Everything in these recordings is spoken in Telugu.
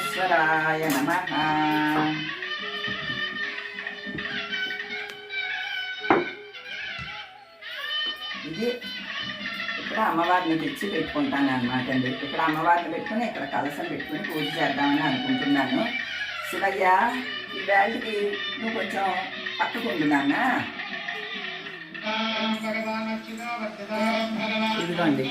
విఘ్నేశ్వరాయ నమః. ఇది ఇక్కడ అమ్మవారిని తెచ్చి పెట్టుకుంటాను అనమాట అండి. ఇక్కడ అమ్మవారిని పెట్టుకుని ఇక్కడ కలసం పెట్టుకుని పూజ చేద్దామని అనుకుంటున్నాను. శివయ్య, ఈ వేళకి నువ్వు కొంచెం పట్టుకుంటున్నానా? ఇదిగోండి,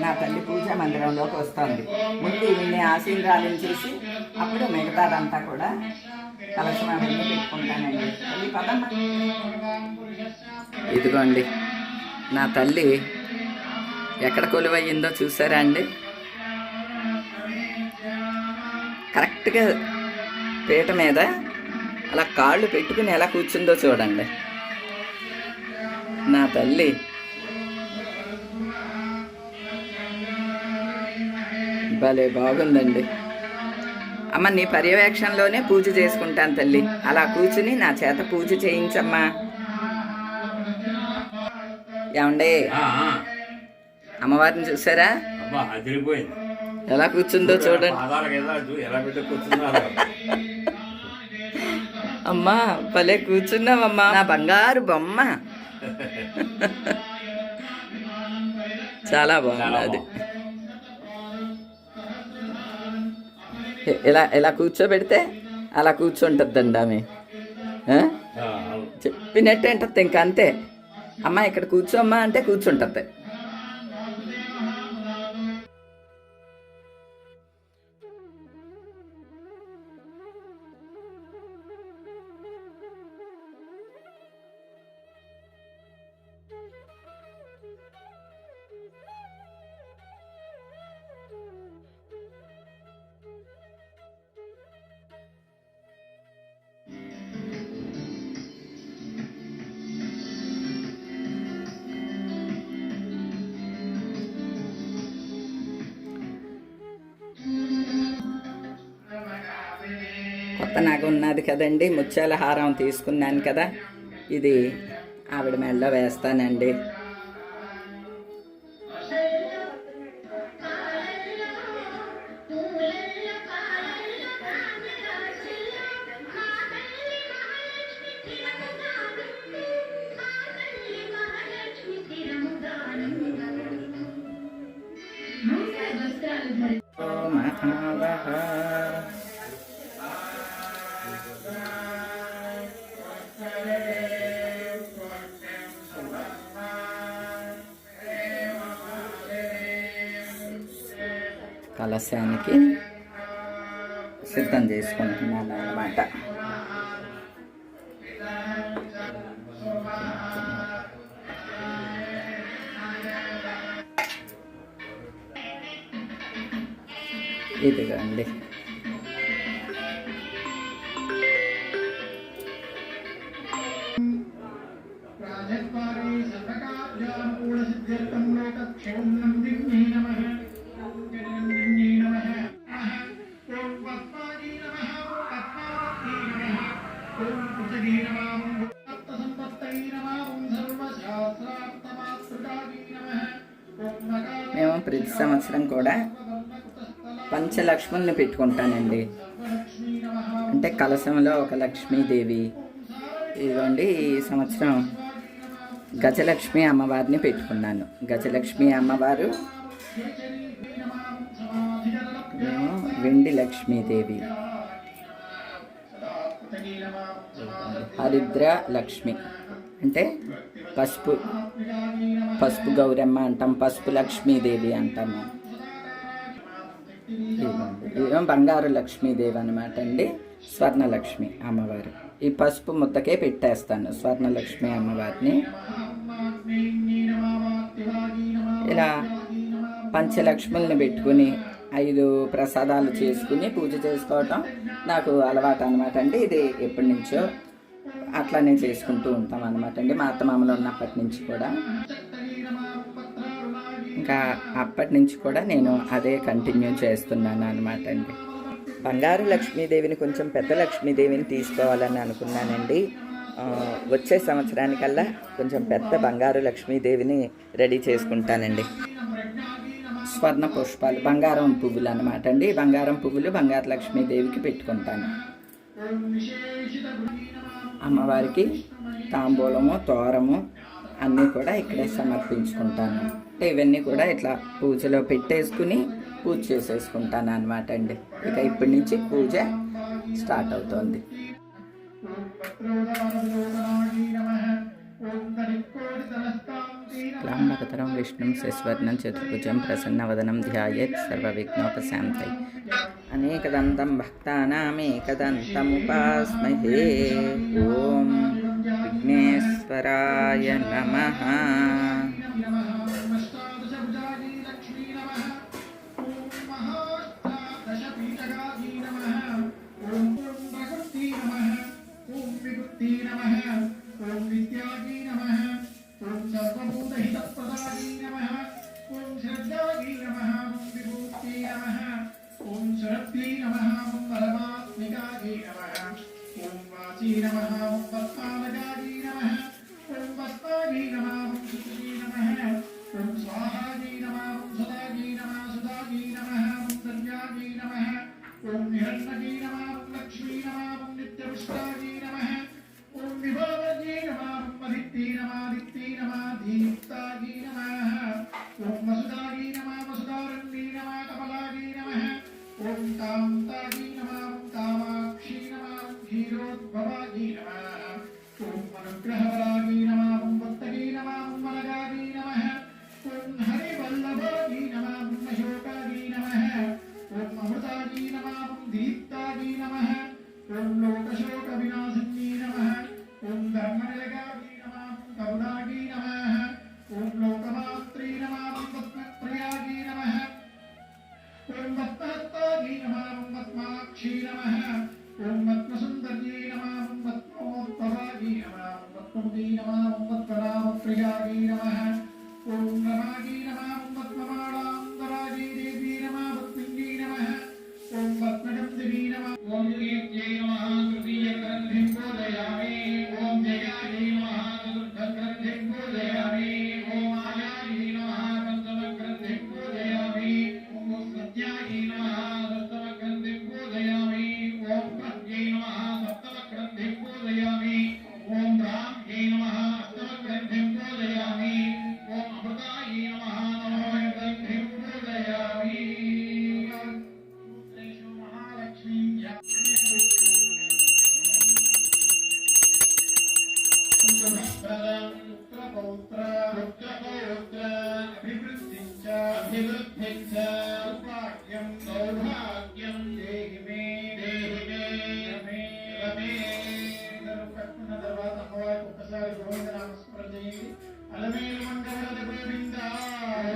నా తల్లి పూజా మందిరంలోకి వస్తుంది. ముందు వీళ్ళని ఆశీర్వాదించేసి అప్పుడు మిగతాదంతా కూడా కలసం అవన్నీ పెట్టుకుంటానండి. తల్లి పదమ్మా. ఇదిగోండి, నా తల్లి ఎక్కడ కొలువయ్యిందో చూసారా అండి? కరెక్ట్గా పీట మీద అలా కాళ్ళు పెట్టుకుని ఎలా కూర్చుందో చూడండి. నా తల్లి భలే బాగుందండి. అమ్మ, నీ పర్యవేక్షణలోనే పూజ చేసుకుంటాను తల్లి. అలా కూర్చుని నా చేత పూజ చేయించమ్మా. ఏమండే, అమ్మవారిని చూసారా ఎలా కూర్చుందో చూడండి. అమ్మా, భలే కూర్చున్నావమ్మా, నా బంగారు బొమ్మ. చాలా బాగుంది. అది ఇలా కూర్చోబెడితే అలా కూర్చుంటుందండి ఆమె. చెప్పినట్టు ఏంటది, ఇంకా అంతే. అమ్మ ఇక్కడ కూర్చోమ్మా అంటే కూర్చుంటుంది. కొత్త నాగ ఉన్నది కదండి, ముత్యాల హారం తీసుకున్నాను కదా, ఇది ఆవిడ మెడలో వేస్తానండి. కలశానికి సిద్ధం చేసుకుంటున్నాను అన్నమాట. ఇదిగోండి, మేము ప్రతి సంవత్సరం కూడా పంచలక్ష్ముల్ని పెట్టుకుంటానండి. అంటే కలశంలో ఒక లక్ష్మీదేవి. ఇదిగోండి, ఈ సంవత్సరం గజలక్ష్మి అమ్మవారిని పెట్టుకున్నాను. గజలక్ష్మి అమ్మవారు, మేము వెండి లక్ష్మీదేవి, హరిద్ర లక్ష్మి అంటే పసుపు గౌరమ్మ అంటాం, పసుపు లక్ష్మీదేవి అంటాము. ఇదేమో బంగారు లక్ష్మీదేవి అనమాట అండి, స్వర్ణలక్ష్మి అమ్మవారు. ఈ పసుపు ముద్దకే పెట్టేస్తాను స్వర్ణలక్ష్మి అమ్మవారిని. ఇలా పంచలక్ష్ముల్ని పెట్టుకుని 5 ప్రసాదాలు చేసుకుని పూజ చేసుకోవటం నాకు అలవాటు అనమాట అండి. ఇది ఎప్పటి నుంచో అట్లానే చేసుకుంటూ ఉంటాం అనమాట అండి, మా అత్తమామలు ఉన్నప్పటి నుంచి కూడా. ఇంకా అప్పటి నుంచి కూడా నేను అదే కంటిన్యూ చేస్తున్నాను అనమాట అండి. బంగారు లక్ష్మీదేవిని, కొంచెం పెద్ద లక్ష్మీదేవిని తీసుకోవాలని అనుకున్నానండి. వచ్చే సంవత్సరానికల్లా కొంచెం పెద్ద బంగారు లక్ష్మీదేవిని రెడీ చేసుకుంటానండి. స్వర్ణ పుష్పాలు, బంగారం పువ్వులు అన్నమాట అండి. బంగారం పువ్వులు బంగారు లక్ష్మీదేవికి పెట్టుకుంటాను. అమ్మవారికి తాంబూలము, తోరము అన్నీ కూడా ఇక్కడే సమర్పించుకుంటాను. అంటే ఇవన్నీ కూడా ఇట్లా పూజలో పెట్టేసుకుని పూజ చేసేసుకుంటాను అనమాట అండి. ఇక ఇప్పటి నుంచి పూజ స్టార్ట్ అవుతోంది. లాంబకతరం విష్ణుం శశివర్ణం చతుర్భుజం ప్రసన్నవదనం ధ్యాయేత్ సర్వవిఘ్నోపశాంతై. అనేకదంతం భక్తానామేకదంతముపాస్మహే. ఓం విఘ్నేశ్వరాయ నమః.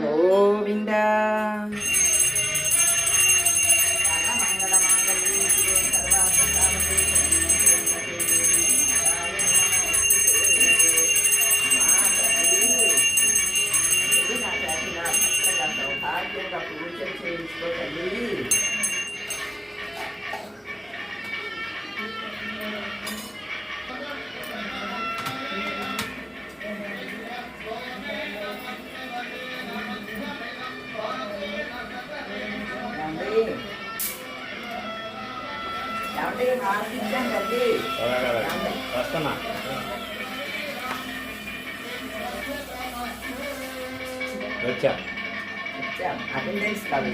గోవిందా పూజ చేయించుకోవాలి. వస్తున్నా వచ్చా అటెండెన్స్ కాదు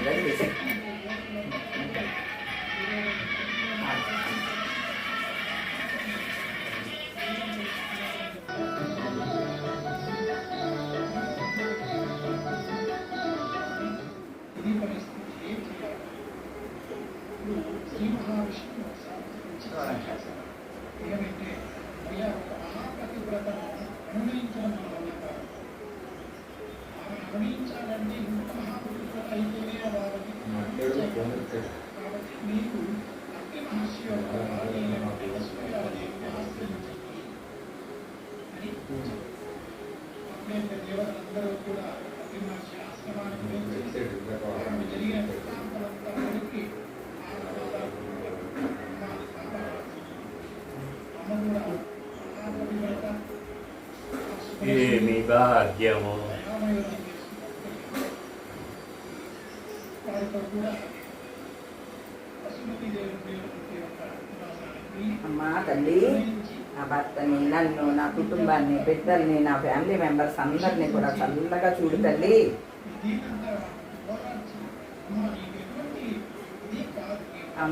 ఏమి భాగ్యము అమ్మా తల్లి, నా భర్తని, నన్ను, నా కుటుంబాన్ని, బిడ్డల్ని, నా ఫ్యామిలీ మెంబర్స్ అందరినీ కూడా చల్లగా చూడు తల్లి.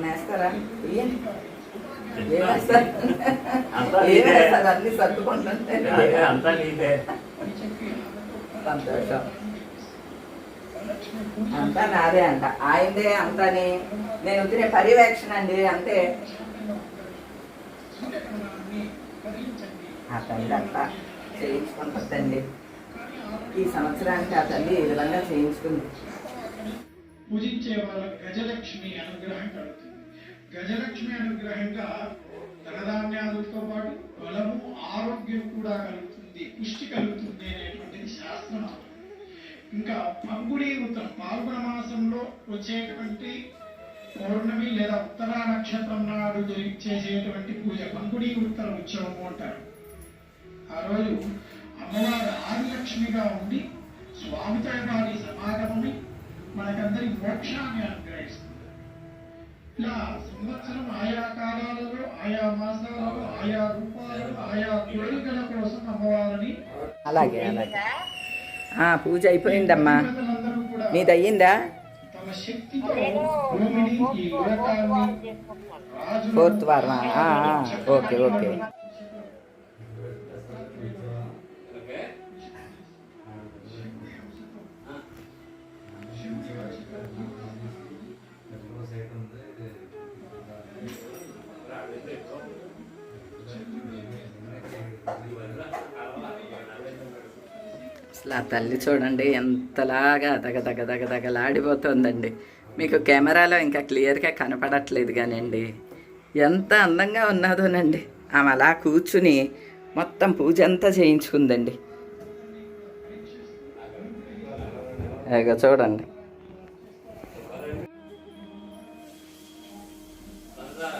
వేస్తారా? ఏమేస్తారు? ఏమేస్తారు? అన్ని సర్దుకుంటుంటే సంతోషం. అంతా నాదే అంట, ఆయనదే అంతని. నేను వద్దునే పర్యవేక్షణ అండి అంతే. ఆ తల్లి అంతా చేయించుకుంటుందండి. ఈ సంవత్సరానికి ఆ తల్లి ఈ విధంగా చేయించుకుంది. పూజించే వాళ్ళ గజలక్ష్మి అనుగ్రహం కలుగుతుంది. గజలక్ష్మి అనుగ్రహంగా ధనధాన్యాలతో పాటు బలము, ఆరోగ్యం కూడా కలుగుతుంది, పుష్టి కలుగుతుంది అనేటువంటిది శాస్త్రం. ఇంకా పంగుడి ఉత్తరం, పాల్గొన మాసంలో వచ్చేటువంటి పౌర్ణమి లేదా ఉత్తరా నక్షత్రం నాడు చేసేటువంటి పూజ పంగుడి ఉత్తర ఉత్సవము అంటారు. ఆ రోజు అమ్మవారు ఆదిలక్ష్మిగా ఉండి స్వామితో వారి సమాగమని మనకందరి మోక్షాన్ని అనుగ్రహిస్తుంది. ఇలా సంవత్సరం ఆయా కాలాలలో, ఆయా మాసాలలో, ఆయా రూపాలలో, ఆయా కోరికల కోసం అమ్మవారిని అలాగే అలాగే. పూజ అయిపోయిందమ్మా, కూడా మీది అయ్యిందా? తమ శక్తితో భూమిని, ఈ లోకాన్ని, ఫోర్త్ వారమా? Okay okay. అసలు ఆ తల్లి చూడండి ఎంతలాగా దగదగలాడిపోతుందండి. మీకు కెమెరాలో ఇంకా క్లియర్గా కనపడట్లేదు కానివ్వండి, ఎంత అందంగా ఉన్నదోనండి. ఆమె అలా కూర్చుని మొత్తం పూజ అంతా చేయించుకుందండి. ఇక చూడండి. సంసార